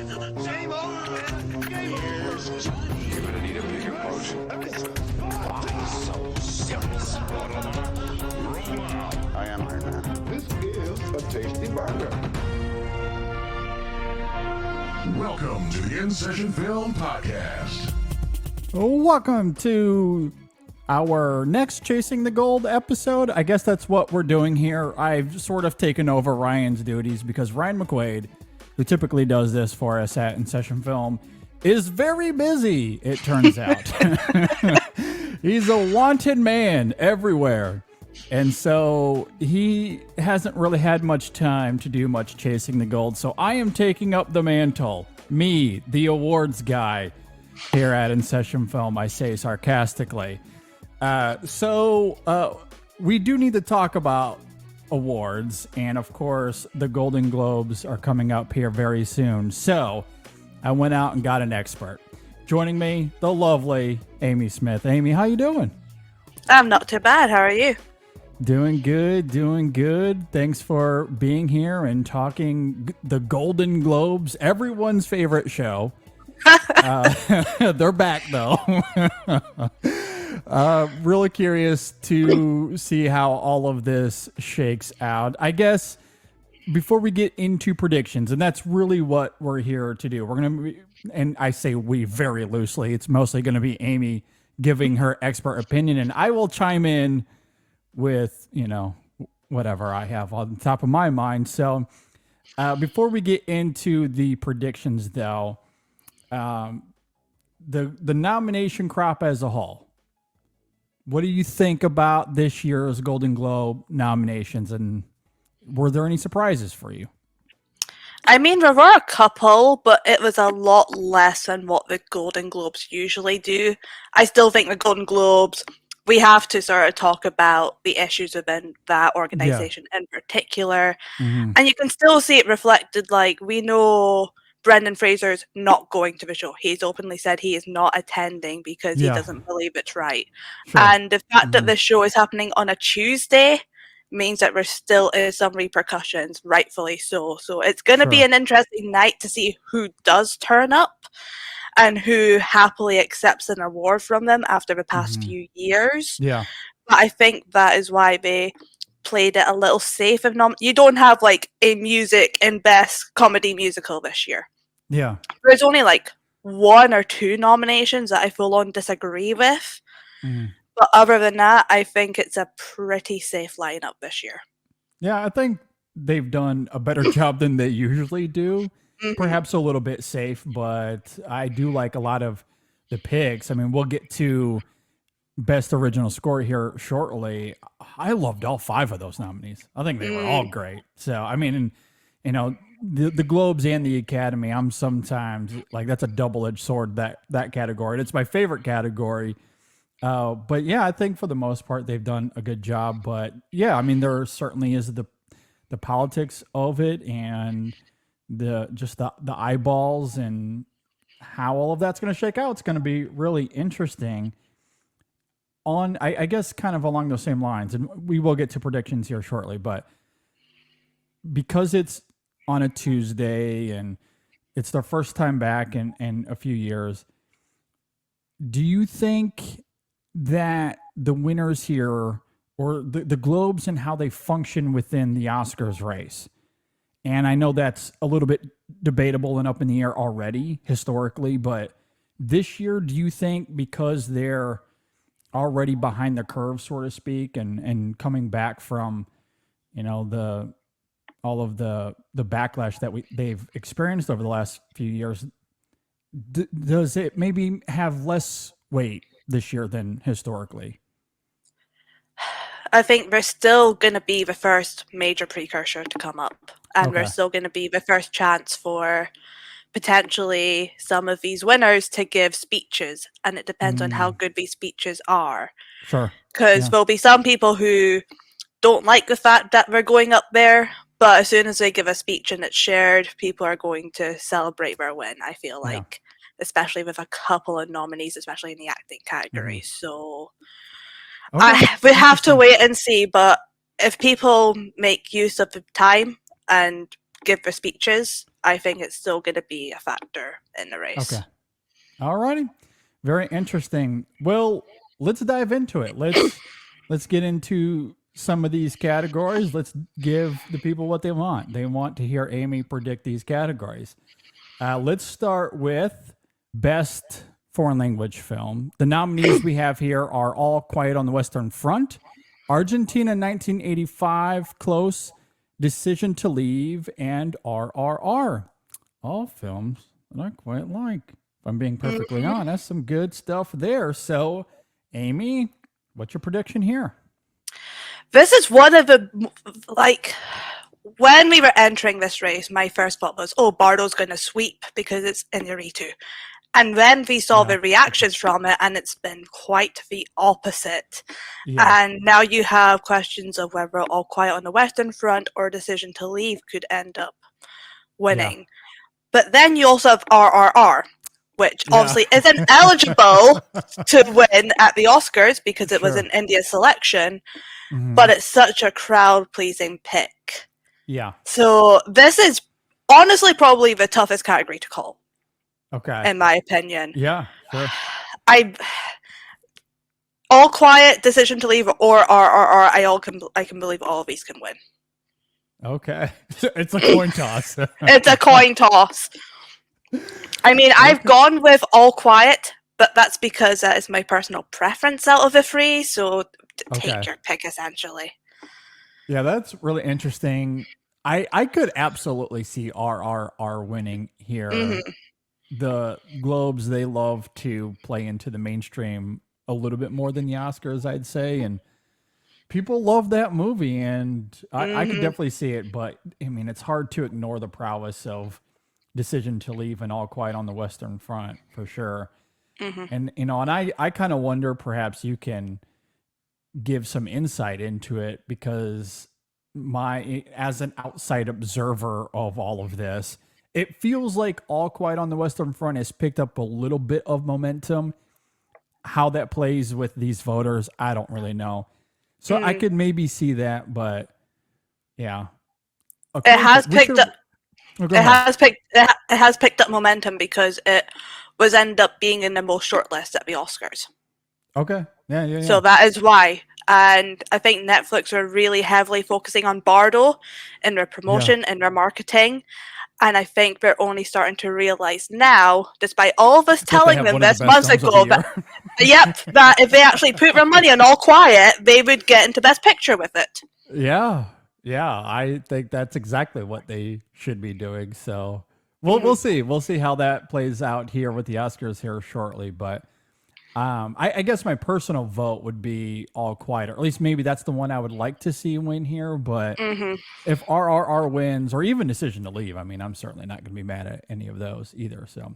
Game over, man. Game over. You're gonna need a big approach. Why so serious? I am Iron Man. This is a tasty burger. Welcome to the In Session Film Podcast. Welcome to our next Chasing the Gold episode. I guess that's what we're doing here. I've sort of taken over Ryan's duties because Ryan McQuaid, who typically does this for us at In Session Film, is very busy, it turns out. He's a wanted man everywhere. And so he hasn't really had much time to do much chasing the gold. So I am taking up the mantle. Me, the awards guy here at In Session Film, I say sarcastically. So we do need to talk about awards. And of course, the Golden Globes are coming up here very soon. So I went out and got an expert. Joining me, the lovely Amy Smith. Amy, how you doing? I'm not too bad. How are you? Doing good, doing good. Thanks for being here and talking the Golden Globes, everyone's favorite show. They're back, though. Really curious to see how all of this shakes out. I guess before we get into predictions, and that's really what we're here to do. We're going to, and I say we very loosely, it's mostly going to be Amy giving her expert opinion, and I will chime in with, whatever I have on the top of my mind. So before we get into the predictions, though, the nomination crop as a whole, what do you think about this year's Golden Globe nominations, and were there any surprises for you? I mean, there were a couple, but it was a lot less than what the Golden Globes usually do. I still think the Golden Globes, we have to sort of talk about the issues within that organization in particular. Mm-hmm. And you can still see it reflected. Like, we know Brendan Fraser's not going to the show. He's openly said he is not attending because he doesn't believe it's right. Sure. And the fact that the show is happening on a Tuesday means that there still is some repercussions, rightfully so. So it's going to be an interesting night to see who does turn up and who happily accepts an award from them after the past few years. Yeah. But I think that is why they played it a little safe. You don't have like a music in best comedy musical this year. Yeah. There's only like 1 or 2 nominations that I full on disagree with. But other than that, I think it's a pretty safe lineup this year. Yeah, I think they've done a better job than they usually do. Perhaps a little bit safe, but I do like a lot of the picks. I mean, we'll get to best original score here shortly. I loved all 5 of those nominees. I think they were all great. So, I mean, the Globes and the Academy, I'm sometimes like, that's a double-edged sword, that category. And it's my favorite category. But yeah, I think for the most part, they've done a good job. But yeah, I mean, there certainly is the politics of it and the eyeballs and how all of that's going to shake out. It's going to be really interesting. I guess kind of along those same lines, and we will get to predictions here shortly, but because it's on a Tuesday and it's their first time back in a few years, do you think that the winners here, or the Globes and how they function within the Oscars race, and I know that's a little bit debatable and up in the air already historically, but this year, do you think because they're already behind the curve, so to speak, and coming back from, all of the backlash that they've experienced over the last few years, does it maybe have less weight this year than historically? I think there's still going to be the first major precursor to come up. And there's still going to be the first chance for potentially some of these winners to give speeches. And it depends on how good these speeches are. Sure. Because there'll be some people who don't like the fact that they're going up there. But as soon as they give a speech and it's shared, people are going to celebrate their win, I feel like. Especially with a couple of nominees, especially in the acting category. So we have to wait and see. But if people make use of the time and give their speeches, I think it's still going to be a factor in the race. Okay. All righty. Very interesting. Well, let's dive into it. Let's get into some of these categories. Let's give the people what they want. They want to hear Amy predict these categories. Let's start with best foreign language film. The nominees we have here are All Quiet on the Western Front, Argentina 1985, Close, Decision to Leave, and RRR. All films that I quite like. If I'm being perfectly honest, some good stuff there. So, Amy, what's your prediction here? This is one of the, like, when we were entering this race, my first thought was, oh, Bardo's going to sweep because it's Inarritu. And then we saw the reactions from it, and it's been quite the opposite. Yeah. And now you have questions of whether All Quiet on the Western Front or Decision to Leave could end up winning. But then you also have RRR, which obviously isn't eligible to win at the Oscars because it was an India selection, but it's such a crowd-pleasing pick. Yeah. So this is honestly probably the toughest category to call. Okay. In my opinion. Yeah. Sure. All Quiet, Decision to Leave, or RRR, I can believe all of these can win. Okay. It's a coin toss. It's a coin toss. I mean, I've gone with All Quiet, but that's because that is my personal preference out of the three, so take your pick, essentially. Yeah, that's really interesting. I could absolutely see RRR winning here. The Globes, they love to play into the mainstream a little bit more than the Oscars, I'd say, and people love that movie, and I could definitely see it, but I mean, it's hard to ignore the prowess of Decision to Leave and All Quiet on the Western Front, for sure. And, you know, and I kind of wonder, perhaps you can give some insight into it, because as an outside observer of all of this, it feels like All Quiet on the Western Front has picked up a little bit of momentum. How that plays with these voters, I don't really know. So I could maybe see that, but yeah, it has picked up. It has picked up momentum because it was ended up being in the most shortlist at the Oscars. Okay, yeah. So that is why. And I think Netflix are really heavily focusing on Bardo in their promotion and their marketing. And I think they're only starting to realize now, despite all of us telling them this months ago, that if they actually put their money on All Quiet, they would get into Best Picture with it. Yeah, I think that's exactly what they should be doing. So we'll see. We'll see how that plays out here with the Oscars here shortly. But I guess my personal vote would be All Quiet, or at least maybe that's the one I would like to see win here. But if RRR wins, or even Decision to Leave, I mean, I'm certainly not going to be mad at any of those either. So,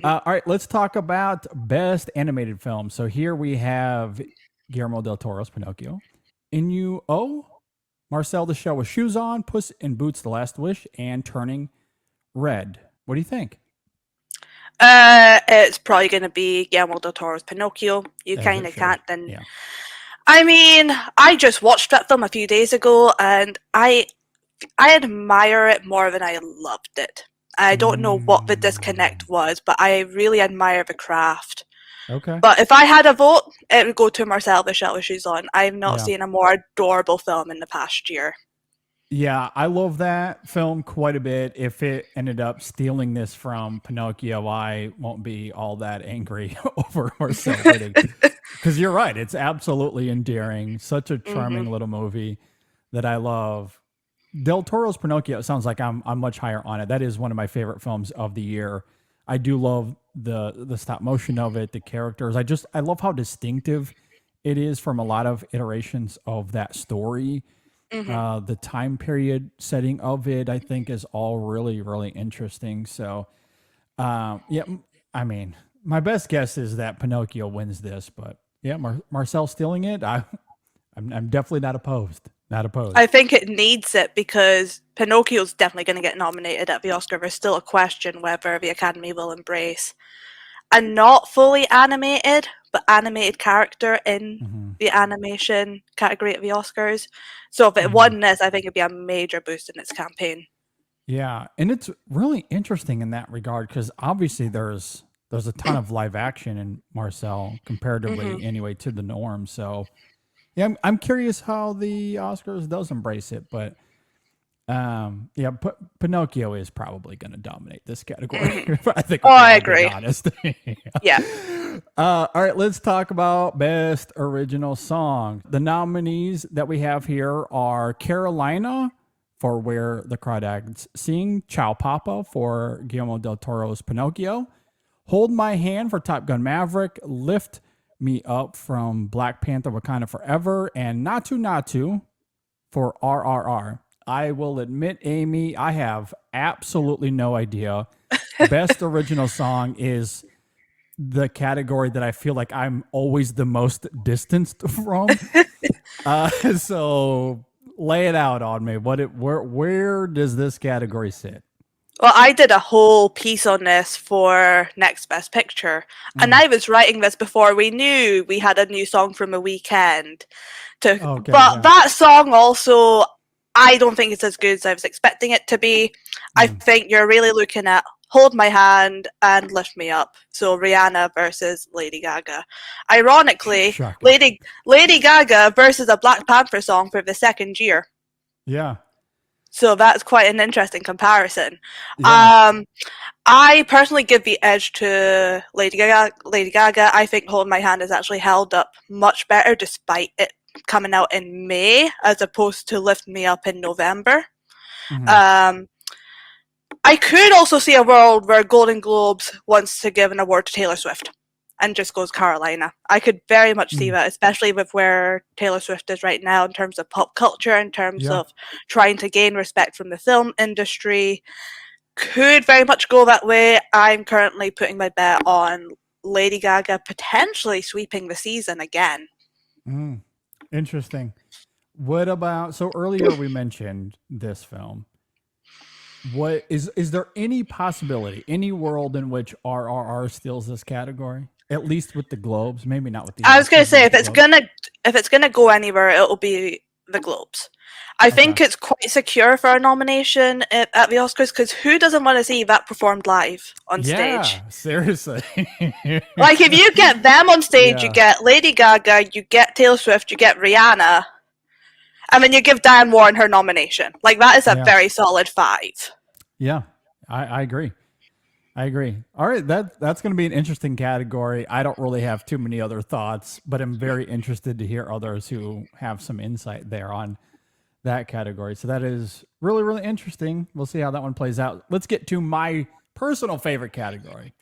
all right, let's talk about Best Animated Film. So here we have Guillermo del Toro's Pinocchio, Inu-Oh, Marcel the Shell with Shoes On, Puss in Boots: The Last Wish, and Turning Red. What do you think? It's probably going to be Guillermo del Toro's Pinocchio. You kind of can't then. Yeah. I mean, I just watched that film a few days ago, and I admire it more than I loved it. I don't know what the disconnect was, but I really admire the craft. Okay. But if I had a vote, it would go to Marcel the Shell with Shoes On. I've not seen a more adorable film in the past year. Yeah, I love that film quite a bit. If it ended up stealing this from Pinocchio, I won't be all that angry over Marcel winning. Because you're right, it's absolutely endearing. Such a charming little movie that I love. Del Toro's Pinocchio, it sounds like I'm much higher on it. That is one of my favorite films of the year. I do love the stop motion of it, the characters. I love how distinctive it is from a lot of iterations of that story. The time period setting of it, I think, is all really, really interesting. So, I mean, my best guess is that Pinocchio wins this, but yeah, Marcel stealing it, I'm definitely not opposed. Not opposed. I think it needs it because Pinocchio's definitely going to get nominated at the Oscar. There's still a question whether the Academy will embrace a not fully animated, but animated character in the animation category at the Oscars. So if it won this, I think it'd be a major boost in its campaign. Yeah, and it's really interesting in that regard because obviously there's a ton of live action in Marcel comparatively anyway to the norm. So yeah, I'm curious how the Oscars does embrace it, but yeah, Pinocchio is probably going to dominate this category. I think. Oh, I if we're all being agree. honest. Yeah. All right, let's talk about Best Original Song. The nominees that we have here are Carolina for Where the Crawdads Sing, Ciao Papa for Guillermo del Toro's Pinocchio, Hold My Hand for Top Gun Maverick, Lift Me Up from Black Panther Wakanda Forever, and Natu Natu for RRR. I will admit, Amy, I have absolutely no idea. Best Original Song is the category that I feel like I'm always the most distanced from. So lay it out on me. Where does this category sit? Well, I did a whole piece on this for Next Best Picture, and I was writing this before we knew we had a new song from a weekend. But that song also, I don't think it's as good as I was expecting it to be. I think you're really looking at Hold My Hand and Lift Me Up. So Rihanna versus Lady Gaga. Ironically, Lady Gaga versus a Black Panther song for the second year. Yeah. So that's quite an interesting comparison. Yeah. I personally give the edge to Lady Gaga. I think Hold My Hand has actually held up much better despite it coming out in May as opposed to Lift Me Up in November. I could also see a world where Golden Globes wants to give an award to Taylor Swift and just goes Carolina. I could very much see that, especially with where Taylor Swift is right now in terms of pop culture, in terms of trying to gain respect from the film industry. Could very much go that way. I'm currently putting my bet on Lady Gaga potentially sweeping the season again. Interesting. What about, so earlier we mentioned this film. What is there any possibility, any world in which RRR steals this category? At least with the Globes, maybe not with the. I was going to say if it's gonna go anywhere, it'll be the Globes. I think it's quite secure for a nomination at the Oscars because who doesn't want to see that performed live on stage? Yeah, seriously. Like if you get them on stage, you get Lady Gaga, you get Taylor Swift, you get Rihanna, and then you give Diane Warren her nomination. Like that is a very solid 5. Yeah, I agree. I agree. All right, that's going to be an interesting category. I don't really have too many other thoughts, but I'm very interested to hear others who have some insight there on that category. So that is really, really interesting. We'll see how that one plays out. Let's get to my personal favorite category.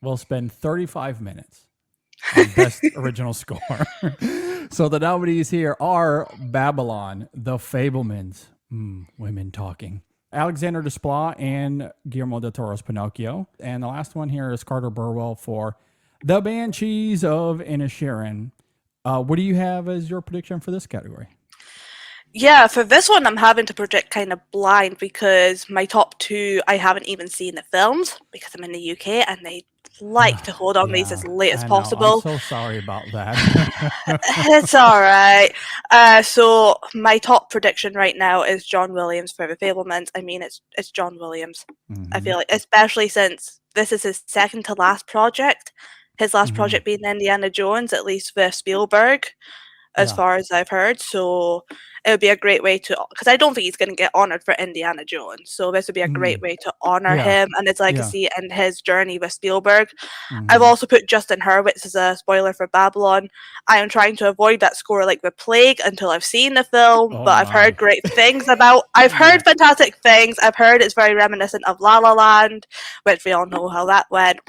We'll spend 35 minutes on Best Original Score. So the nominees here are Babylon, The Fabelmans, women talking, Alexander Desplat and Guillermo del Toro's Pinocchio. And the last one here is Carter Burwell for The Banshees of Inisherin. What do you have as your prediction for this category? Yeah, for this one, I'm having to predict kind of blind because my top 2, I haven't even seen the films because I'm in the UK and they like to hold on these as late as possible. I'm so sorry about that. It's all right. So my top prediction right now is John Williams for The Fabelmans. I mean, it's John Williams. I feel like, especially since this is his second to last project. His last project being Indiana Jones, at least with Spielberg, as far as I've heard. So it would be a great way to, because I don't think he's going to get honored for Indiana Jones. So this would be a great way to honor him and his legacy and his journey with Spielberg. I've also put Justin Hurwitz as a spoiler for Babylon. I am trying to avoid that score like the plague until I've seen the film, but I've heard great things about. I've heard fantastic things. I've heard it's very reminiscent of La La Land, which we all know how that went.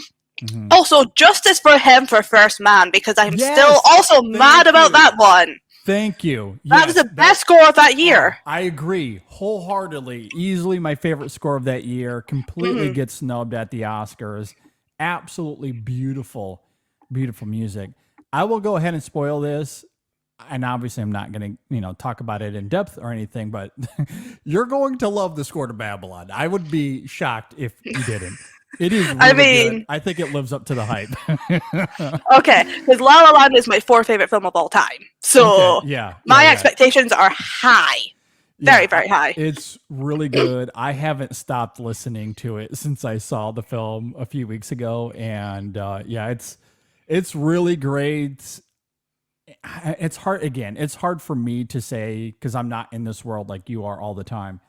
Also, justice for him for First Man, because I'm still also mad about that one. Thank you. That was the best score of that year. I agree wholeheartedly. Easily my favorite score of that year. Completely gets snubbed at the Oscars. Absolutely beautiful, beautiful music. I will go ahead and spoil this. And obviously I'm not going to, talk about it in depth or anything, but you're going to love the score to Babylon. I would be shocked if you didn't. It is really good. I think it lives up to the hype. Okay, because La La Land is my 4th favorite film of all time. So my expectations are high. Very, Yeah, very high. it's really good. I haven't stopped listening to it since I saw the film a few weeks ago, and yeah, it's really great. It's hard again. It's hard for me to say because I'm not in this world like you are all the time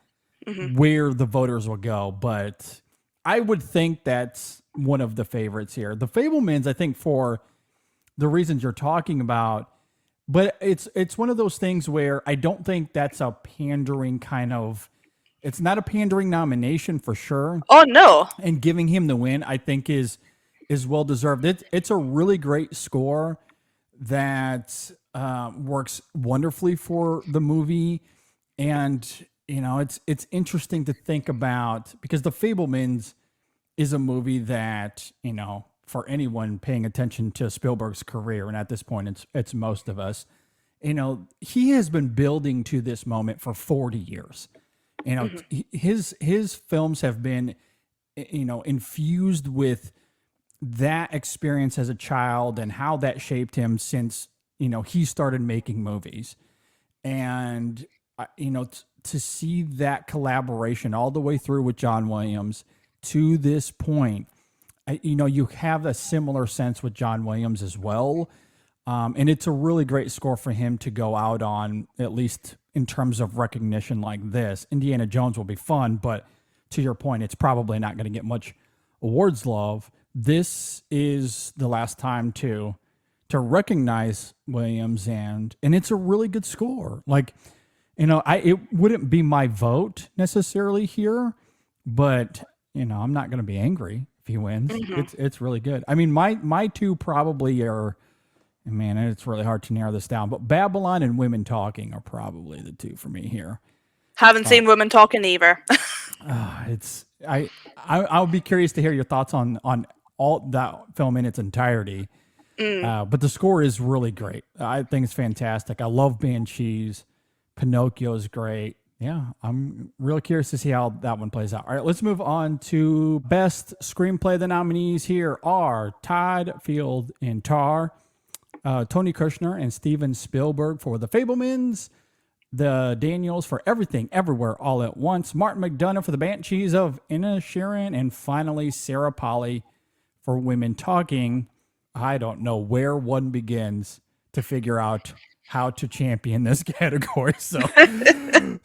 where the voters will go, but I would think that's one of the favorites here. The Fablemans, I think, for the reasons you're talking about, but it's one of those things where I don't think that's a pandering kind of. It's not a pandering nomination for sure, Oh no. and giving him the win, I think, is well deserved. It's a really great score that works wonderfully for the movie, and it's interesting to think about because The Fablemans is a movie that for anyone paying attention to Spielberg's career, and at this point it's most of us, he has been building to this moment for 40 years. His films have been infused with that experience as a child and how that shaped him since he started making movies. And to see that collaboration all the way through with John Williams to this point, you have a similar sense with John Williams as well. And it's a really great score for him to go out on, at least in terms of recognition like this. Indiana Jones will be fun, but to your point, it's probably not going to get much awards love. This is the last time to recognize Williams, and it's a really good score. Like, it wouldn't be my vote necessarily here, but I'm not going to be angry if he wins. It's really good. I mean, my two probably are, man, it's really hard to narrow this down, but Babylon and Women Talking are probably the two for me here. Haven't seen Women Talking either. I'll be curious to hear your thoughts on all that film in its entirety. But the score is really great. I think it's fantastic. I love Banshees. Pinocchio is great. Yeah, I'm real curious to see how that one plays out. All right, let's move on to Best Screenplay. The nominees here are Todd Field in Tar, Tony Kushner and Steven Spielberg for The Fablemans, the Daniels for Everything Everywhere All at Once, Martin McDonagh for The Banshees of Inisherin, and finally Sarah Polley for Women Talking. I don't know where one begins to figure out how to champion this category. So,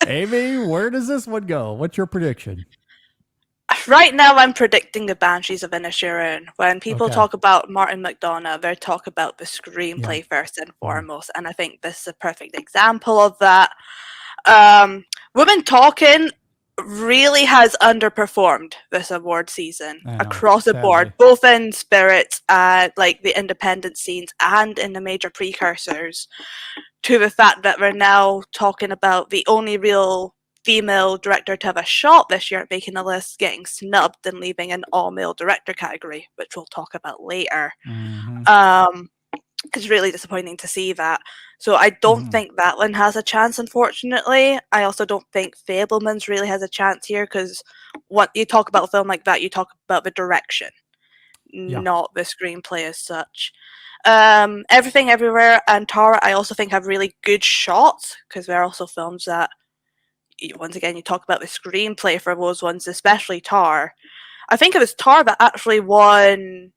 Amy, where does this one go? What's your prediction? Right now, I'm predicting The Banshees of Inisherin. When people Okay. talk about Martin McDonagh, they talk about the screenplay first and foremost, and I think this is a perfect example of that. Women Talking really has underperformed this award season I know, across the board, sadly. both in spirit, like the independent scenes, and in the major precursors, to the fact that we're now talking about the only real female director to have a shot this year at making the list getting snubbed and leaving an all-male director category, which we'll talk about later. It's really disappointing to see that. So I don't think that one has a chance, unfortunately. I also don't think Fablemans really has a chance here, because when you talk about a film like that, you talk about the direction, not the screenplay as such. Everything Everywhere and Tara, I also think have really good shots, because they're also films that, once again, you talk about the screenplay for those ones, especially Tar. I think it was Tar that actually won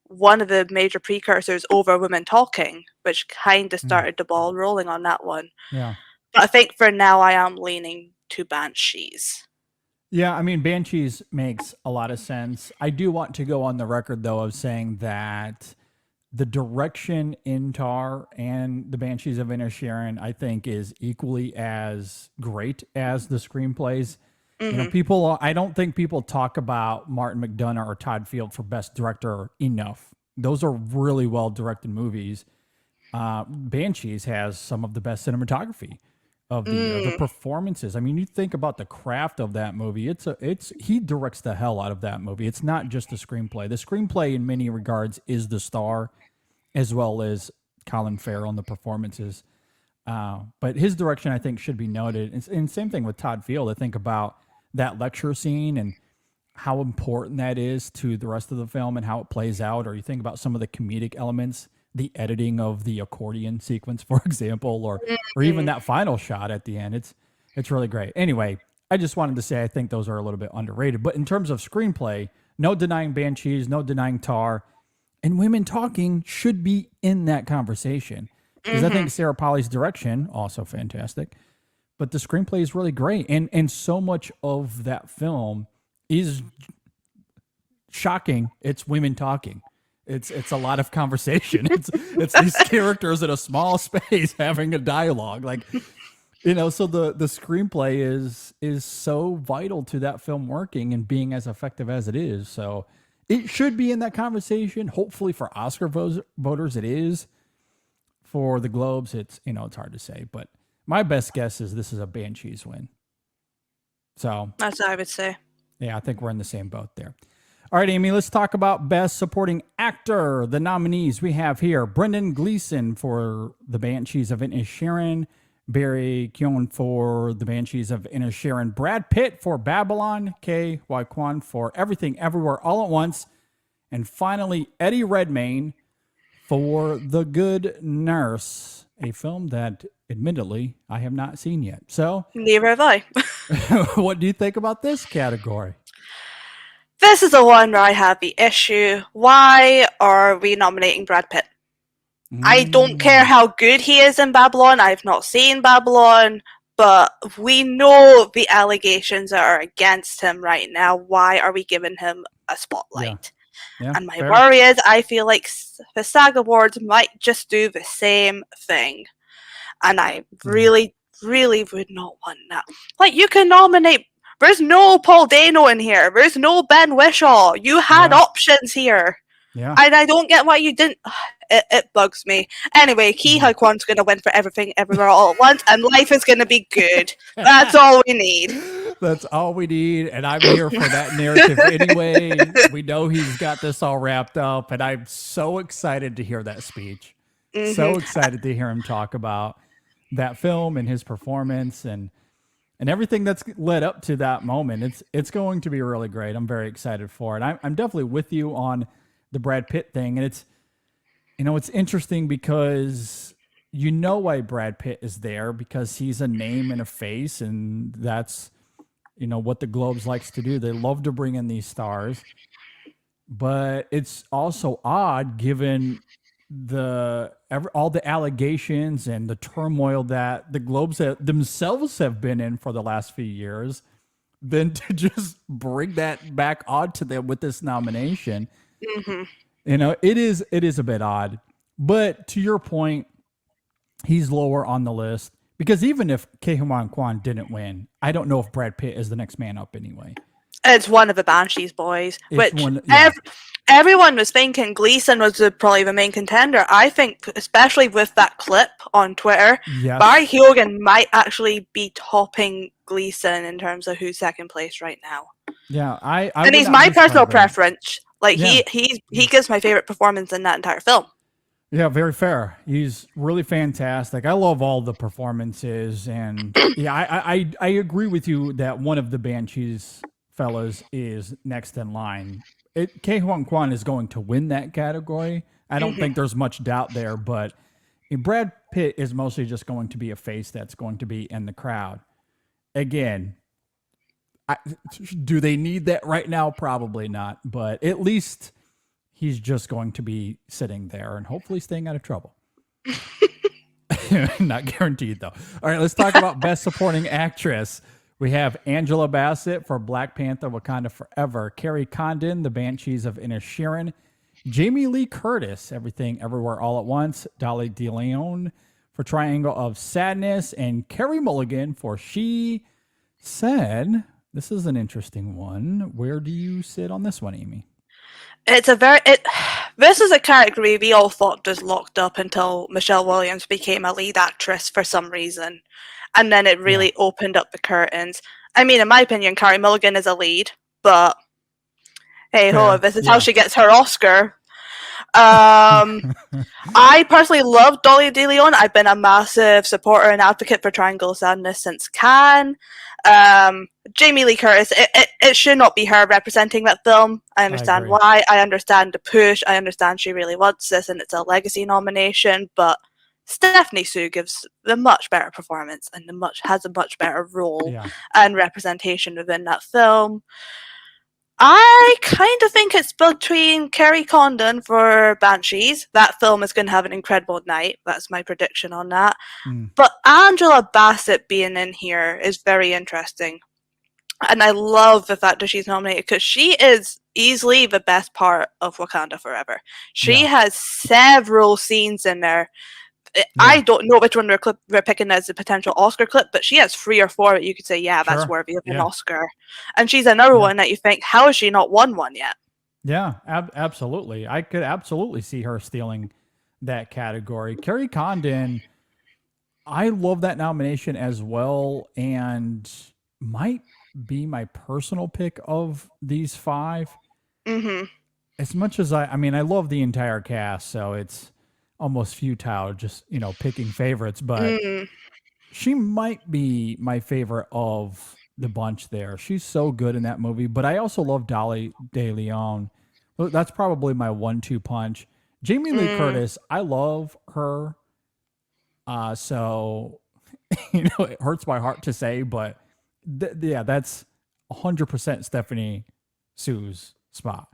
one of the major precursors over Women Talking, which kind of started the ball rolling on that one. Yeah. But I think for now I am leaning to Banshees. Yeah, I mean, Banshees makes a lot of sense. I do want to go on the record, though, of saying that the direction in Tar and the Banshees of Inisherin, I think, is equally as great as the screenplays. I don't think people talk about Martin McDonagh or Todd Field for Best Director enough. Those are really well directed movies. Banshees has some of the best cinematography of the year. The performances. I mean, you think about the craft of that movie. He directs the hell out of that movie. It's not just the screenplay. The screenplay, in many regards, is the star, as well as Colin Farrell and the performances. But his direction, I think, should be noted. And same thing with Todd Field. I think about that lecture scene and how important that is to the rest of the film and how it plays out. Or you think about some of the comedic elements, the editing of the accordion sequence, for example, or even that final shot at the end. It's really great. Anyway, I just wanted to say I think those are a little bit underrated. But in terms of screenplay, no denying Banshees, no denying Tar, and women talking should be in that conversation. Because I think Sarah Polley's direction, also fantastic. But the screenplay is really great. And so much of that film is shocking. It's women talking. It's a lot of conversation. It's these characters in a small space having a dialogue. Like, you know, so the screenplay is so vital to that film working and being as effective as it is. So it should be in that conversation. Hopefully for Oscar voters, it is. For the Globes, it's hard to say, but my best guess is this is a Banshees win. So That's what I would say. yeah, I think we're in the same boat there. All right, Amy, let's talk about Best Supporting Actor. The nominees we have here: Brendan Gleeson for The Banshees of Inisherin, Barry Keoghan for The Banshees of Inisherin, Brad Pitt for Babylon, Ke Huy Quan for Everything Everywhere All at Once, and finally Eddie Redmayne for The Good Nurse, a film that admittedly I have not seen yet. So Neither have I. what do you think about this category? This is the one where I have the issue. Why are we nominating Brad Pitt? I don't care how good he is in Babylon. I've not seen Babylon, but we know the allegations that are against him right now. Why are we giving him a spotlight? Yeah, And my fair. worry is I feel like the SAG Awards might just do the same thing. And I really, really would not want that. Like, you can nominate... There's no Paul Dano in here. There's no Ben Whishaw. You had Yeah. options here. Yeah. And I don't get why you didn't... It bugs me. Anyway, Ke Huy Quan's going to win for Everything Everywhere All at Once, and life is going to be good. That's all we need. That's all we need, and I'm here for that narrative anyway. We know he's got this all wrapped up, and I'm so excited to hear that speech. So excited to hear him talk about that film and his performance and everything that's led up to that moment. It's going to be really great. I'm very excited for it. I'm definitely with you on the Brad Pitt thing, and it's interesting because why Brad Pitt is there, because he's a name and a face, and that's what the Globes likes to do. They love to bring in these stars, but it's also odd given all the allegations and the turmoil that the Globes themselves have been in for the last few years, then to just bring that back onto them with this nomination. It is a bit odd, but to your point, he's lower on the list because even if Ke Huy Quan didn't win, I don't know if Brad Pitt is the next man up anyway. It's one of the Banshees boys, It's which one- yeah. everyone was thinking Gleeson was probably the main contender. I think, especially with that clip on Twitter, Yes. Barry Keoghan might actually be topping Gleeson in terms of who's second place right now. Yeah, I And would he's not my miss personal Brad Pitt. preference. Like, Yeah. he gives my favorite performance in that entire film. Yeah, very fair. He's really fantastic. I love all the performances, and yeah, I agree with you that one of the Banshees fellas is next in line. Ke Huy Quan is going to win that category. I don't think there's much doubt there, but Brad Pitt is mostly just going to be a face that's going to be in the crowd. Again, do they need that right now? Probably not, but at least he's just going to be sitting there and hopefully staying out of trouble. Not guaranteed, though. All right, let's talk about Best Supporting Actress. We have Angela Bassett for Black Panther: Wakanda Forever, Carrie Condon, The Banshees of Inisherin, Jamie Lee Curtis, Everything Everywhere All at Once, Dolly DeLeon for Triangle of Sadness, and Carey Mulligan for She Said. This is an interesting one. Where do you sit on this one, Amy? This is a category we all thought was locked up until Michelle Williams became a lead actress for some reason. And then it really opened up the curtains. I mean, in my opinion, Carey Mulligan is a lead, but hey ho, if this is how she gets her Oscar. I personally love Dolly DeLeon. I've been a massive supporter and advocate for Triangle of Sadness since Cannes. Jamie Lee Curtis, it should not be her representing that film. I understand why. I understand the push. I understand she really wants this and it's a legacy nomination, but Stephanie Sue gives the much better performance and has a much better role Yeah. and representation within that film. I kind of think it's between Kerry Condon for Banshees. That film is going to have an incredible night. That's my prediction on that. But Angela Bassett being in here is very interesting. And I love the fact that she's nominated because she is easily the best part of Wakanda Forever. She has several scenes in there. I don't know which one we're picking as a potential Oscar clip, but she has 3 or 4 that you could say, yeah, that's worthy of an Oscar. And she's another one that you think, how has she not won one yet? Yeah, absolutely. I could absolutely see her stealing that category. Kerry Condon, I love that nomination as well, and might be my personal pick of these 5. Mm-hmm. As much as I mean, I love the entire cast, so it's almost futile just, picking favorites, but she might be my favorite of the bunch there. She's so good in that movie, but I also love Dolly De Leon. That's probably my 1-2 punch. Jamie Lee Curtis, I love her. So, it hurts my heart to say, but that's 100% Stephanie Sue's spot.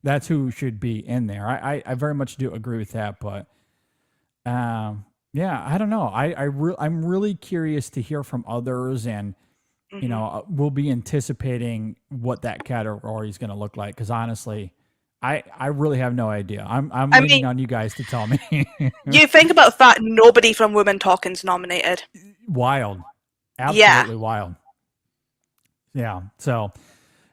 That's who should be in there. I very much do agree with that, but I don't know. I'm really curious to hear from others, and we'll be anticipating what that category is going to look like. Because honestly, I really have no idea. I'm waiting on you guys to tell me. You think about the fact nobody from Women Talking's nominated. Wild, absolutely wild. Yeah. So.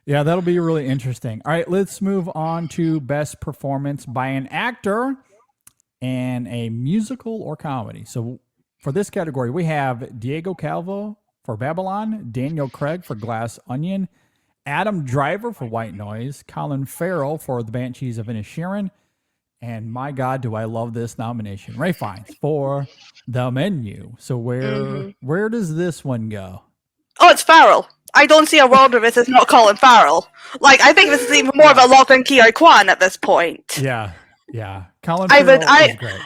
Yeah, that'll be really interesting. All right, let's move on to Best Performance by an Actor in a Musical or Comedy. So for this category, we have Diego Calvo for Babylon, Daniel Craig for Glass Onion, Adam Driver for White Noise, Colin Farrell for The Banshees of Inisherin, and my God, do I love this nomination, Ralph Fiennes for The Menu. So where does this one go? Oh, it's Farrell. I don't see a world where this is not Colin Farrell. Like, I think this is even more of a Lock and Key Kwan at this point. Yeah. Colin Farrell is great.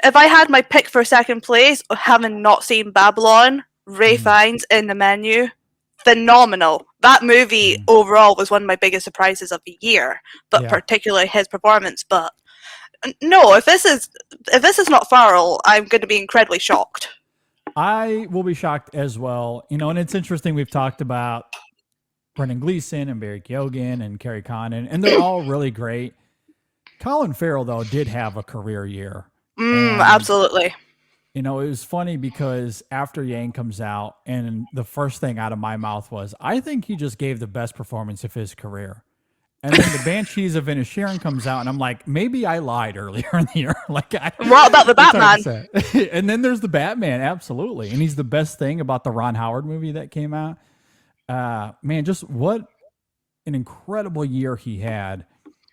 If I had my pick for second place, having not seen Babylon, Ralph Fiennes in The Menu, phenomenal. That movie overall was one of my biggest surprises of the year, but particularly his performance. But no, if this is not Farrell, I'm going to be incredibly shocked. I will be shocked as well. And it's interesting. We've talked about Brendan Gleeson and Barry Keoghan and Kerry Condon, and they're all really great. Colin Farrell, though, did have a career year. Absolutely. It was funny because after Yang comes out, and the first thing out of my mouth was, I think he just gave the best performance of his career. And then the Banshees of Inisherin comes out, and I'm like, maybe I lied earlier in the year. What about the Batman? And then there's the Batman, absolutely. And he's the best thing about the Ron Howard movie that came out. Man, just what an incredible year he had.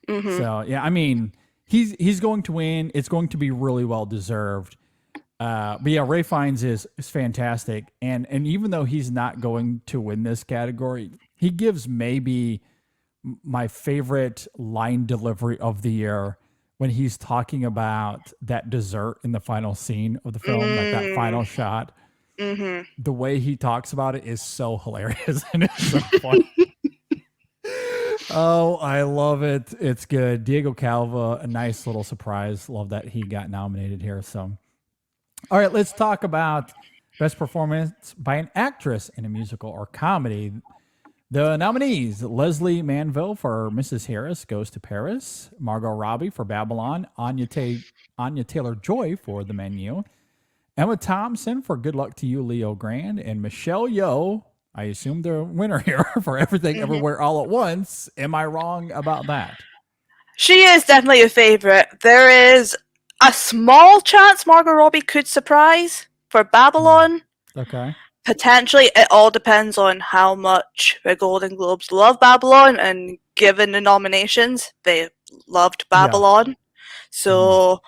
So, yeah, I mean, he's going to win. It's going to be really well deserved. But yeah, Ralph Fiennes is fantastic. And even though he's not going to win this category, he gives maybe my favorite line delivery of the year when he's talking about that dessert in the final scene of the film, like that final shot. The way he talks about it is so hilarious and it's so funny. Oh, I love it. It's good. Diego Calva, a nice little surprise. Love that he got nominated here. So, all right, let's talk about Best Performance by an Actress in a Musical or Comedy. The nominees: Leslie Manville for Mrs. Harris Goes to Paris, Margot Robbie for Babylon, Anya Taylor-Joy for The Menu, Emma Thompson for Good Luck to You, Leo Grand, and Michelle Yeoh, I assume the winner here, for Everything Everywhere All at Once. Am I wrong about that? She is definitely a favorite. There is a small chance Margot Robbie could surprise for Babylon. Okay. Potentially, it all depends on how much the Golden Globes love Babylon, and given the nominations, they loved Babylon. So,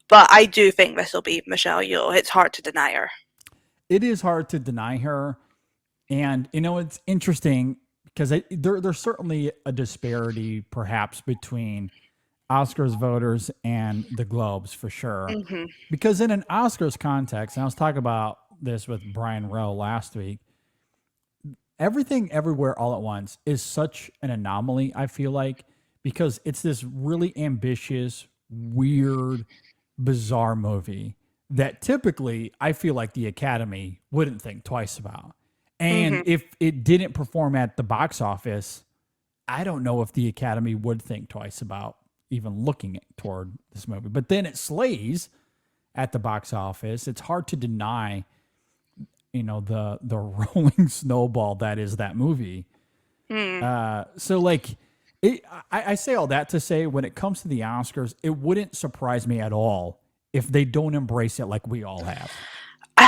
but I do think this will be Michelle Yeoh. It's hard to deny her. It is hard to deny her. And, it's interesting because there's certainly a disparity perhaps between Oscars voters and the Globes for sure. Mm-hmm. Because in an Oscars context, and I was talking about this with Brian Rowe last week, Everything Everywhere All at Once is such an anomaly, I feel like, because it's this really ambitious, weird, bizarre movie that typically I feel like the Academy wouldn't think twice about. And if it didn't perform at the box office, I don't know if the Academy would think twice about even looking toward this movie. But then it slays at the box office. It's hard to deny, the rolling snowball that is that movie. So like, I say all that to say, when it comes to the Oscars, it wouldn't surprise me at all if they don't embrace it like we all have.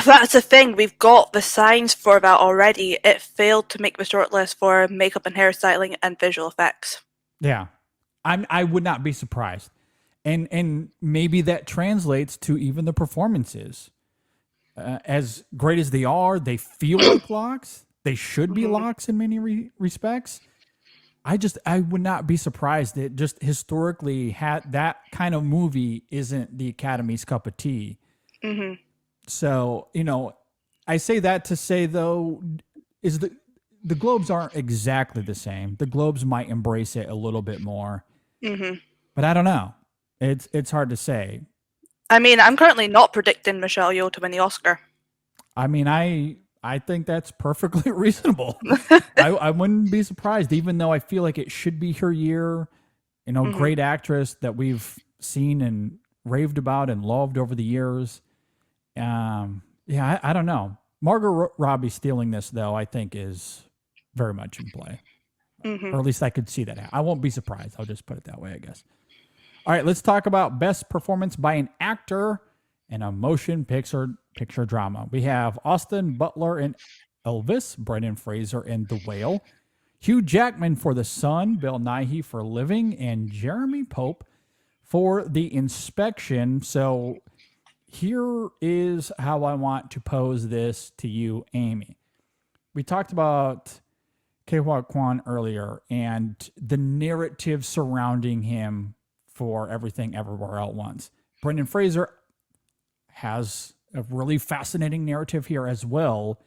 That's the thing. We've got the signs for that already. It failed to make the shortlist for makeup and hairstyling and visual effects. Yeah, I would not be surprised, and maybe that translates to even the performances. As great as they are, they feel like locks. They should be locks in many respects. I would not be surprised that just historically had that kind of movie isn't the Academy's cup of tea. Mm-hmm. So, I say that to say though, is the Globes aren't exactly the same. The Globes might embrace it a little bit more, but I don't know. It's hard to say. I mean, I'm currently not predicting Michelle Yeoh to win the Oscar. I mean, I think that's perfectly reasonable. I wouldn't be surprised, even though I feel like it should be her year. Great actress that we've seen and raved about and loved over the years. I don't know. Margot Robbie stealing this, though, I think is very much in play. Or at least I could see that. I won't be surprised. I'll just put it that way, I guess. All right, let's talk about best performance by an actor in a motion picture drama. We have Austin Butler in Elvis, Brendan Fraser in The Whale, Hugh Jackman for The Son, Bill Nighy for Living, and Jeremy Pope for The Inspection. So here is how I want to pose this to you, Amy. We talked about Ke-Huy Quan earlier and the narrative surrounding him for Everything Everywhere All at Once. Brendan Fraser has a really fascinating narrative here as well.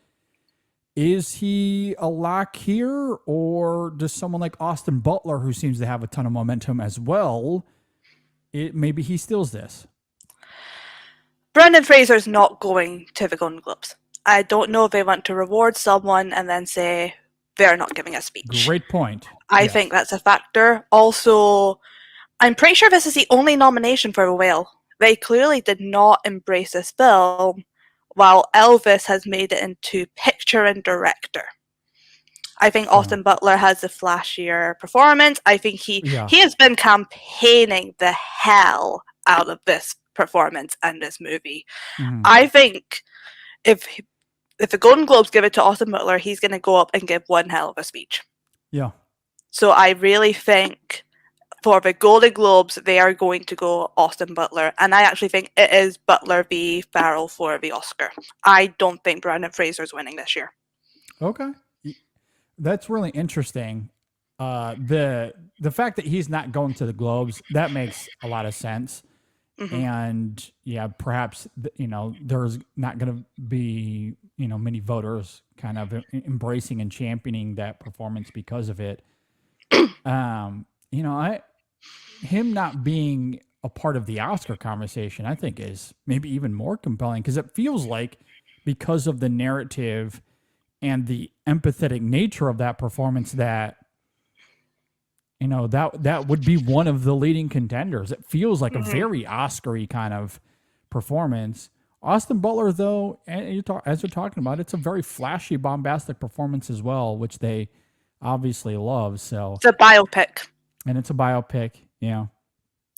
Is he a lock here, or does someone like Austin Butler, who seems to have a ton of momentum as well, maybe he steals this? Brendan Fraser's not going to the Golden Globes. I don't know if they want to reward someone and then say they're not giving a speech. Great point. I think that's a factor. Also, I'm pretty sure this is the only nomination for The Whale. They clearly did not embrace this film, while Elvis has made it into picture and director. I think Austin Butler has a flashier performance. I think he has been campaigning the hell out of this performance and this movie. I think if the Golden Globes give it to Austin Butler, he's going to go up and give one hell of a speech. Yeah. So I really think for the Golden Globes, they are going to go Austin Butler. And I actually think it is Butler v. Farrell for the Oscar. I don't think Brendan Fraser's winning this year. Okay. That's really interesting. The fact that he's not going to the Globes, that makes a lot of sense. And yeah, perhaps, there's not going to be, many voters kind of embracing and championing that performance because of it. Him not being a part of the Oscar conversation, I think is maybe even more compelling, because it feels like, because of the narrative and the empathetic nature of that performance, that that would be one of the leading contenders. It feels like a very Oscar-y kind of performance. Austin Butler, though, as you're talking about, it's a very flashy, bombastic performance as well, which they obviously love. So it's a biopic. And it's a biopic, yeah.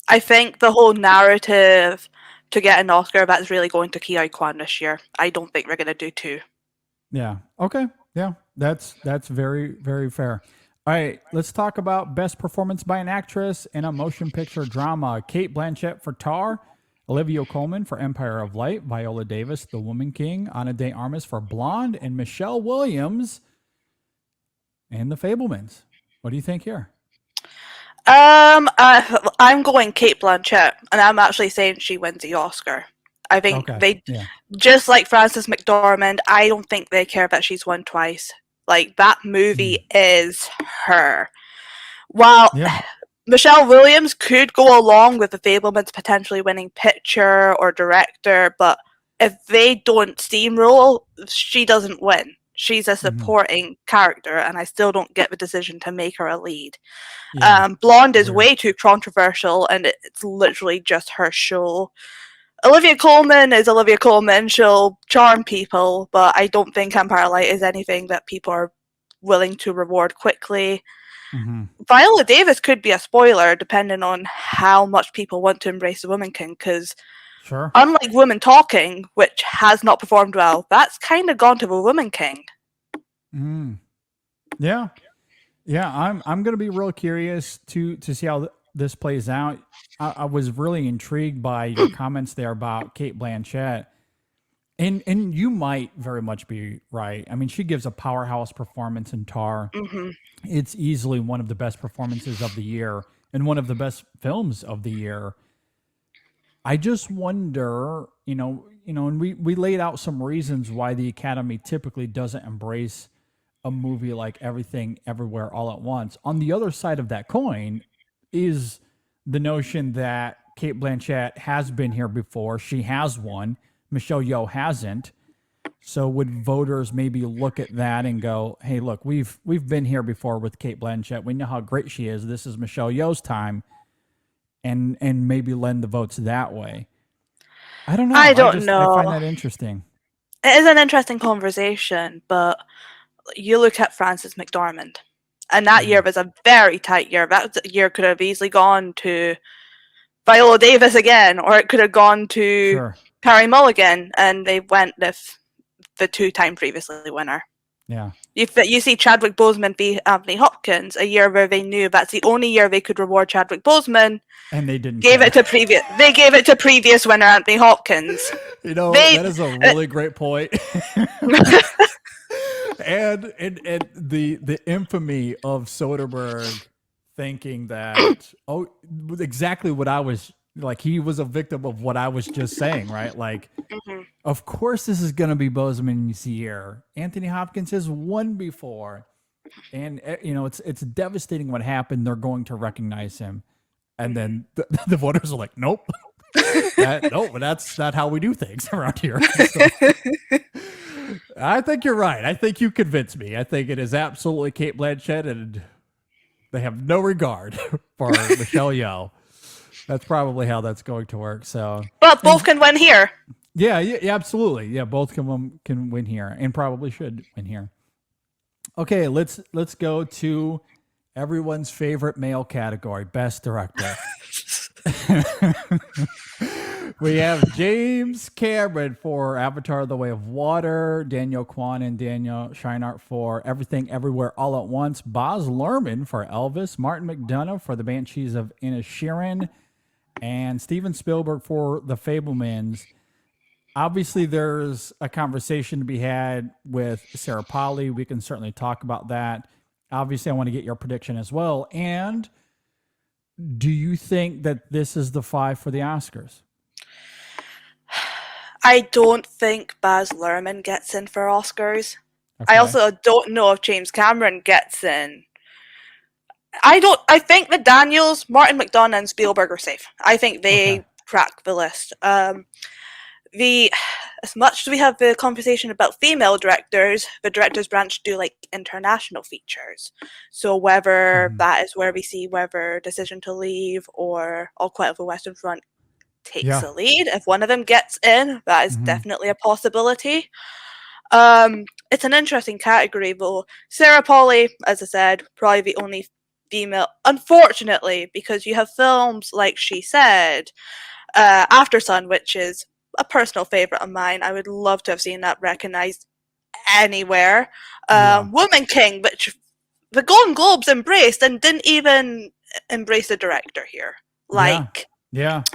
I think the whole narrative to get an Oscar, that's really going to Ke-Huy Quan this year. I don't think we're going to do two. Yeah. Okay. Yeah. That's very, very fair. All right. Let's talk about best performance by an actress in a motion picture drama. Cate Blanchett for Tar, Olivia Colman for Empire of Light, Viola Davis, The Woman King, Ana de Armas for Blonde, and Michelle Williams in The Fabelmans. What do you think here? I'm going Kate Blanchett, and I'm actually saying she wins the Oscar. I think Yeah. just like Frances McDormand, I don't think they care that she's won twice. Like, that movie is her. While Yeah. Michelle Williams could go along with the Fablemans potentially winning picture or director, but if they don't steamroll, she doesn't win. She's a supporting character, and I still don't get the decision to make her a lead. Yeah. Blonde is Weird. way too controversial, and it's literally just her show. Olivia Colman is Olivia Colman. She'll charm people, but I don't think Empire Light is anything that people are willing to reward quickly. Viola Davis could be a spoiler, depending on how much people want to embrace the Woman King, because Sure. unlike Women Talking, which has not performed well, that's kind of gone to the Woman King. Yeah. Yeah, I'm going to be real curious to see how this plays out. I was really intrigued by your comments there about Kate Blanchett. And you might very much be right. I mean, she gives a powerhouse performance in Tar. It's easily one of the best performances of the year and one of the best films of the year. I just wonder, and we laid out some reasons why the Academy typically doesn't embrace a movie like Everything Everywhere All at Once. On the other side of that coin is the notion that Kate Blanchett has been here before. She has won. Michelle Yeoh hasn't. So would voters maybe look at that and go, "Hey, look, we've been here before with Kate Blanchett. We know how great she is. This is Michelle Yeoh's time," and maybe lend the votes that way. I don't know. I don't know. I find that interesting. It is an interesting conversation, but you look at Frances McDormand, and that year was a very tight year. That year could have easily gone to Viola Davis again, or it could have gone to Carey Mulligan, and they went with the two-time previously winner. Yeah. You see Chadwick Boseman v. Anthony Hopkins, a year where they knew that's the only year they could reward Chadwick Boseman, and they didn't. They gave it to previous winner Anthony Hopkins. That is a really great point. And the infamy of Soderbergh thinking that exactly what I was like, he was a victim of what I was just saying, right? Like, of course this is going to be Boseman's year. Anthony Hopkins has won before, and it's devastating what happened. They're going to recognize him, and then the voters are like, nope. No, that's not how we do things around here. So, I think you're right. I think you convinced me. I think it is absolutely Kate Blanchett, and they have no regard for Michelle Yeoh. That's probably how that's going to work. So, but both can win here. Yeah, absolutely. Yeah, both can win here, and probably should win here. Okay, let's go to everyone's favorite male category, Best Director. We have James Cameron for Avatar: The Way of Water, Daniel Kwan and Daniel Scheinert for Everything Everywhere All at Once, Baz Luhrmann for Elvis, Martin McDonagh for The Banshees of Inisherin, and Steven Spielberg for The Fabelmans. Obviously, there's a conversation to be had with Sarah Polley. We can certainly talk about that. Obviously, I want to get your prediction as well. And do you think that this is the 5 for the Oscars? I don't think Baz Luhrmann gets in for Oscars. Okay. I also don't know if James Cameron gets in. I think the Daniels, Martin McDonagh, and Spielberg are safe. I think they crack the list. As much as we have the conversation about female directors, the directors branch do like international features. So whether that is where we see whether Decision to Leave or All Quiet on the Western Front takes the lead. If one of them gets in, that is definitely a possibility. It's an interesting category though. Sarah Polley, as I said, probably the only female, unfortunately, because you have films like She Said, After Sun, which is a personal favorite of mine. I would love to have seen that recognized anywhere. Woman King, which the Golden Globes embraced and didn't even embrace the director here.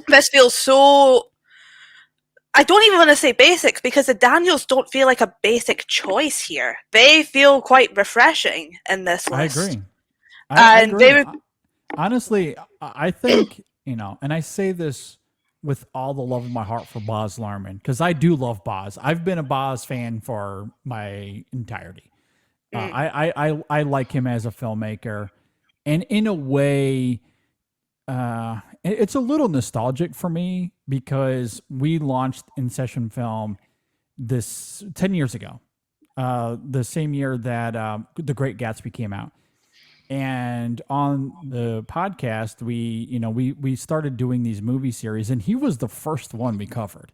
This feels so, I don't even want to say basic, because the Daniels don't feel like a basic choice here. They feel quite refreshing in this list. I agree. I agree. Honestly, I think, and I say this with all the love in my heart for Boz Lerman, because I do love Boz. I've been a Boz fan for my entirety. I like him as a filmmaker, and in a way, it's a little nostalgic for me because we launched In Session Film this 10 years ago, the same year that The Great Gatsby came out. And on the podcast, we started doing these movie series, and he was the first one we covered.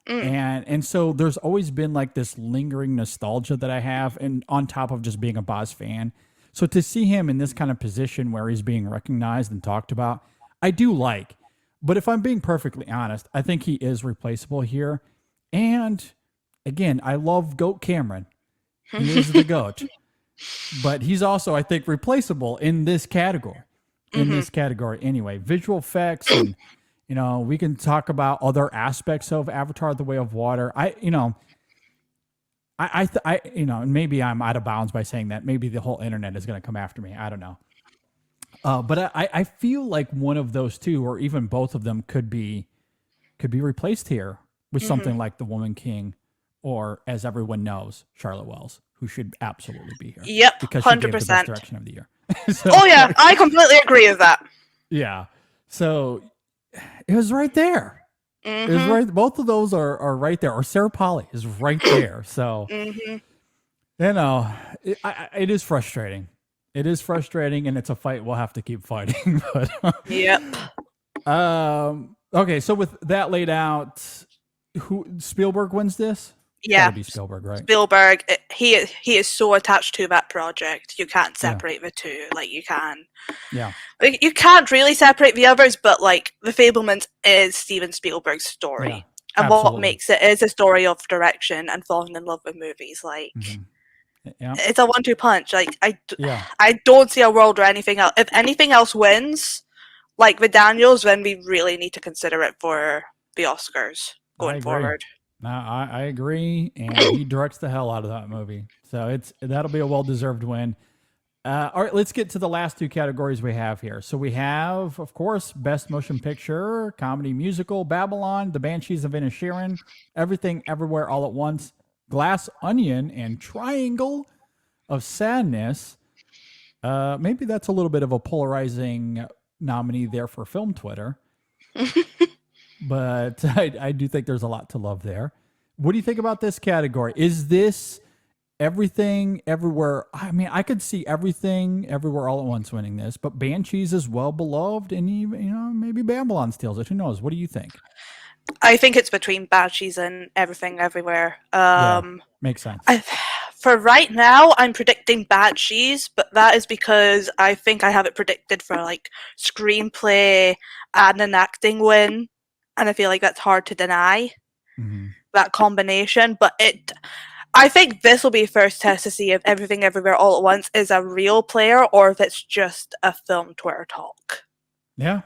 And so there's always been like this lingering nostalgia that I have, and on top of just being a Boz fan. So to see him in this kind of position where he's being recognized and talked about, I do like. But if I'm being perfectly honest, I think he is replaceable here. And again, I love Goat Cameron. He is the goat. But he's also, I think, replaceable in this category. Anyway. Visual effects, and we can talk about other aspects of Avatar: The Way of Water. Maybe I'm out of bounds by saying that. Maybe the whole internet is going to come after me. I don't know. But I feel like one of those two, or even both of them, could be replaced here with something like The Woman King, or, as everyone knows, Charlotte Wells, who should absolutely be here. Yep, because she gave the 100%. best direction of the year. So, Oh yeah, I completely agree with that. yeah. So it was right there. It was right. Both of those are right there. Or Sarah Polley is right there. So it is frustrating. It is frustrating, and it's a fight we'll have to keep fighting. But Yep. okay, so with that laid out, who Spielberg wins this? Yeah. Gotta be Spielberg, right? Spielberg, he is so attached to that project. You can't separate the two like you can. Yeah. Like, you can't really separate the others, but like The Fabelmans is Steven Spielberg's story. Yeah, and absolutely. what makes it is a story of direction and falling in love with movies. Like Yeah. it's a 1-2 punch. Like Yeah. I don't see a world where anything else, if anything else wins, like the Daniels, then we really need to consider it for the Oscars I going agree. forward. No, I agree, and he directs the hell out of that movie, so that'll be a well-deserved win. All right, let's get to the last two categories we have here. So we have, of course, Best Motion Picture, Comedy Musical, Babylon, The Banshees of Inisherin, Everything Everywhere All at Once, Glass Onion, and Triangle of Sadness. Maybe that's a little bit of a polarizing nominee there for Film Twitter. But I do think there's a lot to love there. What do you think about this category? Is this Everything Everywhere? I mean, I could see Everything Everywhere All at Once winning this, but Banshees is well beloved, and even, maybe Babylon steals it. Who knows? What do you think? I think it's between Banshees and Everything Everywhere. Makes sense. For right now, I'm predicting Banshees, but that is because I think I have it predicted for like screenplay and an acting win, and I feel like that's hard to deny that combination. But I think this will be the first test to see if Everything Everywhere All at Once is a real player or if it's just a film Twitter talk. Yeah,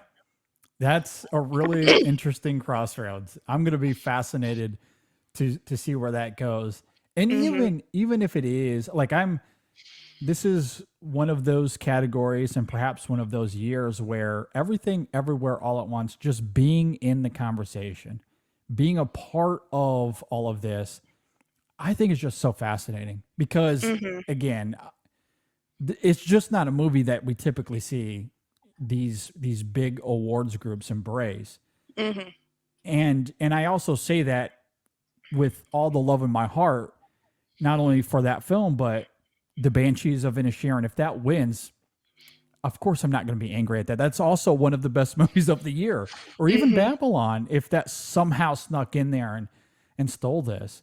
that's a really interesting crossroads. I'm going to be fascinated to see where that goes. And even if it is, like, this is one of those categories and perhaps one of those years where Everything Everywhere All at Once, just being in the conversation, being a part of all of this, I think is just so fascinating because, again, it's just not a movie that we typically see these big awards groups embrace. And I also say that with all the love in my heart, not only for that film, but The Banshees of Inisherin. If that wins, of course I'm not going to be angry at that. That's also one of the best movies of the year. Or even Babylon, if that somehow snuck in there and stole this.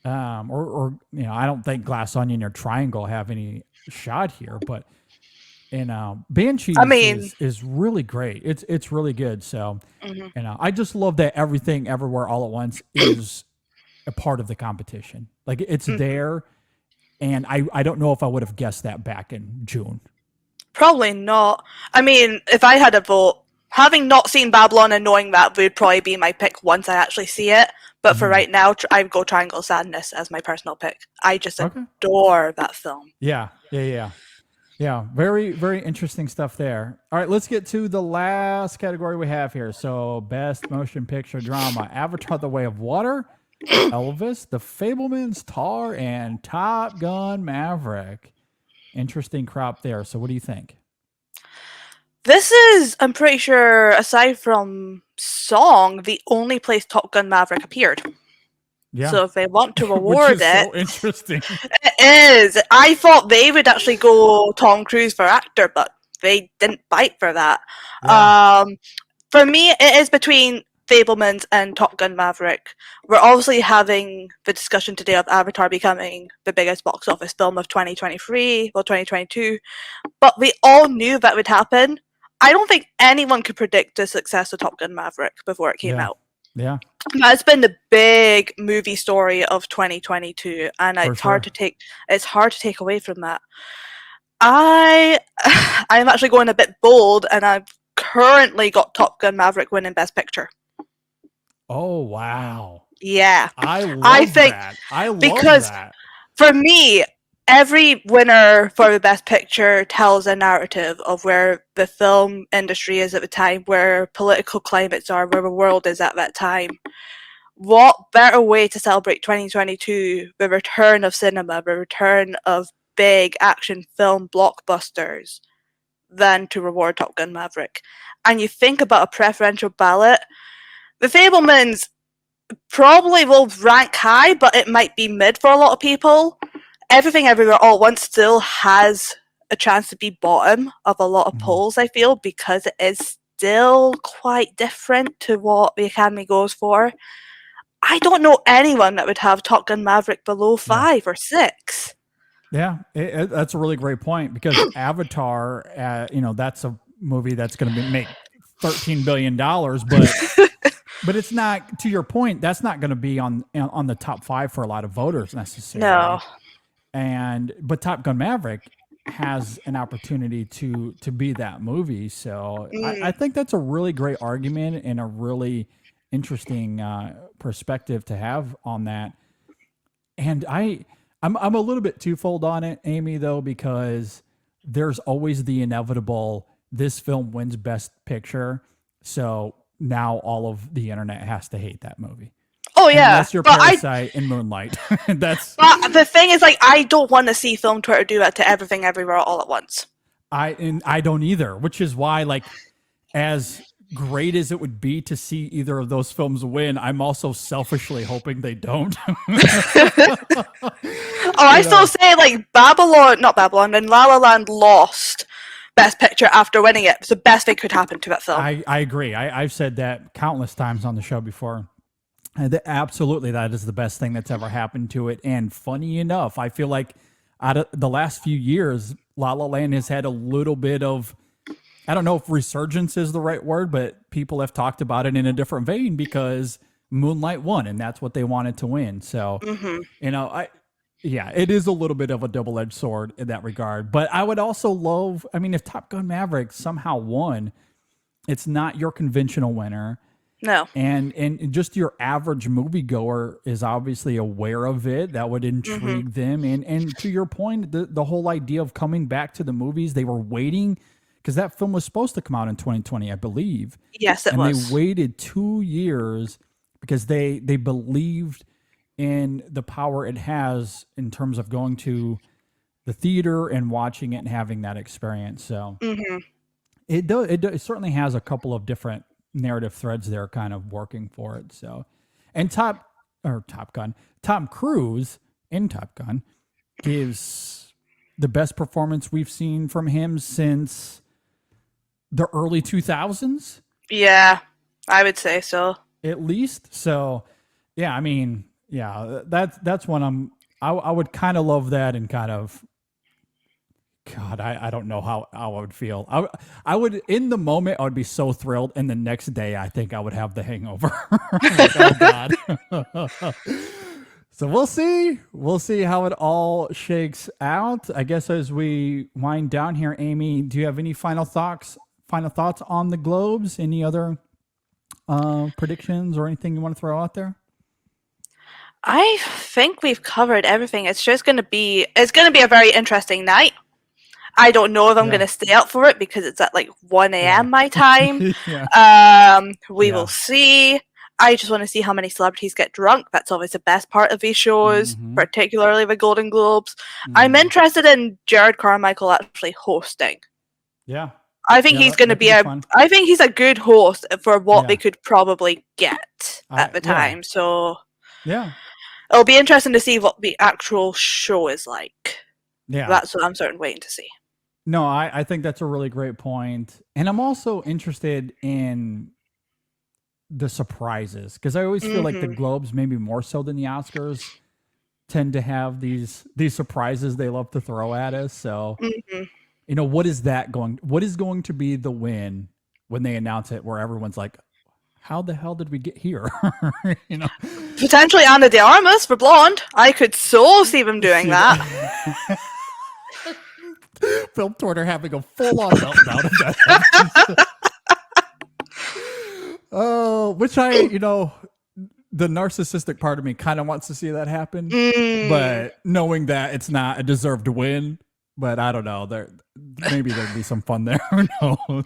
Or I don't think Glass Onion or Triangle have any shot here, but Banshees is really great. It's really good. So I just love that Everything Everywhere All at Once is a part of the competition. Like, it's there, and I don't know if I would have guessed that back in June. Probably not. I mean, if I had a vote, having not seen Babylon and knowing that would probably be my pick once I actually see it. But for right now, I would go Triangle of Sadness as my personal pick. I just adore that film. Yeah. Yeah, very, very interesting stuff there. All right, let's get to the last category we have here. So, best motion picture drama: Avatar: The Way of Water, Elvis, The Fablemans, Tar, and Top Gun: Maverick. Interesting crop there. So, what do you think? This is, I'm pretty sure, aside from Song, the only place Top Gun Maverick appeared. Yeah, So if they want to which reward is it, so interesting. it is. I thought they would actually go Tom Cruise for actor, but they didn't bite for that. Yeah. For me, it is between Fablemans and Top Gun Maverick. We're obviously having the discussion today of Avatar becoming the biggest box office film of 2023, well, 2022, but we all knew that would happen. I don't think anyone could predict the success of Top Gun Maverick before it came Yeah. out. Yeah, That's been the big movie story of 2022, and For it's hard sure. to take away from that. I'm actually going a bit bold, and I've currently got Top Gun Maverick winning Best Picture. Oh wow! Yeah, I love think that. I love because that. for me, every winner for the Best Picture tells a narrative of where the film industry is at the time, where political climates are, where the world is at that time. What better way to celebrate 2022, the return of cinema, the return of big action film blockbusters, than to reward Top Gun Maverick? And you think about a preferential ballot, The Fablemans probably will rank high, but it might be mid for a lot of people. Everything Everywhere All at Once still has a chance to be bottom of a lot of polls, I feel, because it is still quite different to what the Academy goes for. I don't know anyone that would have Top Gun Maverick below 5 or 6. Yeah, that's a really great point because Avatar, that's a movie that's going to make $13 billion, but it's not. To your point, that's not going to be on the top 5 for a lot of voters necessarily. No. But Top Gun Maverick has an opportunity to be that movie. So I think that's a really great argument and a really interesting perspective to have on that. And I'm a little bit twofold on it, Amy, though, because there's always the inevitable, this film wins Best Picture, so now all of the internet has to hate that movie. Oh yeah, Unless you're Parasite and Moonlight. That's. But the thing is, like, I don't want to see film Twitter do that to Everything Everywhere All at Once. I don't either, which is why, like, as great as it would be to see either of those films win, I'm also selfishly hoping they don't. I still say, like, not Babylon, and La La Land lost Best Picture after winning it. It's the best thing could happen to that film. I agree. I've said that countless times on the show before. Absolutely, that is the best thing that's ever happened to it. And funny enough, I feel like out of the last few years, La La Land has had a little bit of, I don't know if resurgence is the right word, but people have talked about it in a different vein because Moonlight won, and that's what they wanted to win. So, it is a little bit of a double-edged sword in that regard. But I would also love, if Top Gun Maverick somehow won, it's not your conventional winner. No. And just your average moviegoer is obviously aware of it. That would intrigue them. And to your point, the whole idea of coming back to the movies, they were waiting because that film was supposed to come out in 2020, I believe. Yes, it was. And they waited 2 years because they believed in the power it has in terms of going to the theater and watching it and having that experience. So it certainly has a couple of different narrative threads there kind of working for it. So, and Tom Cruise in Top Gun gives the best performance we've seen from him since the early 2000s. Yeah, I would say so. At least. So, yeah, that's one I would kind of love that and kind of, God, I don't know how I would feel. I would, in the moment, I would be so thrilled. And the next day, I think I would have the hangover. Like, oh, God. So we'll see. We'll see how it all shakes out. I guess as we wind down here, Amy, do you have any final thoughts on the Globes? Any other predictions or anything you want to throw out there? I think we've covered everything. It's just going to be a very interesting night. I don't know if I'm Yeah. going to stay up for it because it's at like 1 a.m. my time. Yeah. We Yeah. will see. I just want to see how many celebrities get drunk. That's always the best part of these shows, Mhm. particularly the Golden Globes. I'm Mhm. interested in Jared Carmichael actually hosting. Yeah. I think Yeah, he's that- going to that be could be a. fun. I think he's a good host for what Yeah. they could probably get at the Yeah. time. So Yeah. it'll be interesting to see what the actual show is like. Yeah. That's what I'm certainly waiting to see. No, I think that's a really great point. And I'm also interested in the surprises because I always feel like the Mhm. Globes, maybe more so than the Oscars, tend to have these surprises they love to throw at us. So, Mhm. you know, what is going to be the win when they announce it where everyone's like, how the hell did we get here? You know, Potentially Anna de Armas for Blonde. I could so see them doing that. Phil Turner having a full-on meltdown of that. Oh, which the narcissistic part of me kind of wants to see that happen, but knowing that it's not a deserved win, but I don't know, maybe there'd be some fun there. Who knows?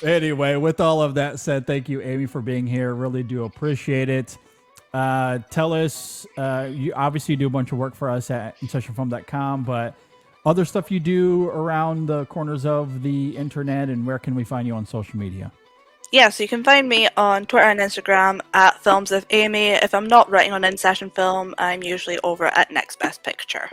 Anyway, with all of that said, thank you, Amy, for being here. Really do appreciate it. Tell us, you obviously do a bunch of work for us at InSessionFilm.com, but other stuff you do around the corners of the internet, and where can we find you on social media? Yeah, so you can find me on Twitter and Instagram at Films with Amy. If I'm not writing on In Session Film, I'm usually over at Next Best Picture.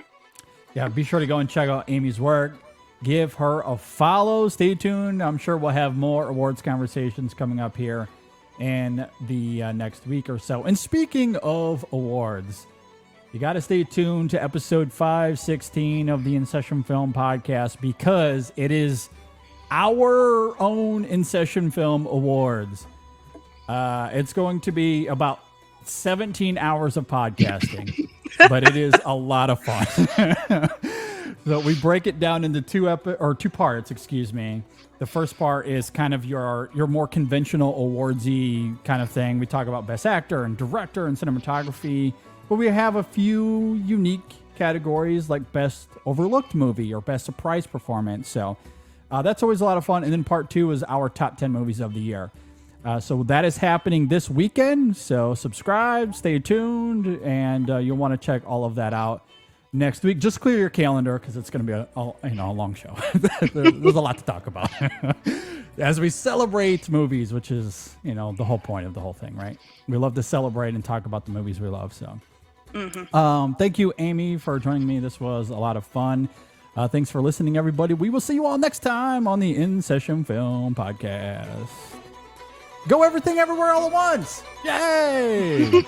Yeah, be sure to go and check out Amy's work. Give her a follow. Stay tuned. I'm sure we'll have more awards conversations coming up here in the next week or so. And speaking of awards, you got to stay tuned to episode 516 of the In Session Film podcast because it is our own In Session Film Awards. It's going to be about 17 hours of podcasting, but it is a lot of fun. So we break it down into two parts, excuse me. The first part is kind of your more conventional awardsy kind of thing. We talk about best actor and director and cinematography, but we have a few unique categories like best overlooked movie or best surprise performance. So that's always a lot of fun. And then part 2 is our top 10 movies of the year. So that is happening this weekend. So subscribe, stay tuned, and you'll want to check all of that out next week. Just clear your calendar because it's going to be a long show. There's a lot to talk about as we celebrate movies, which is the whole point of the whole thing, right? We love to celebrate and talk about the movies we love. So, thank you, Amy, for joining me. This was a lot of fun. Thanks for listening, everybody. We will see you all next time on the In Session Film podcast. Go everything everywhere all at once. Yay!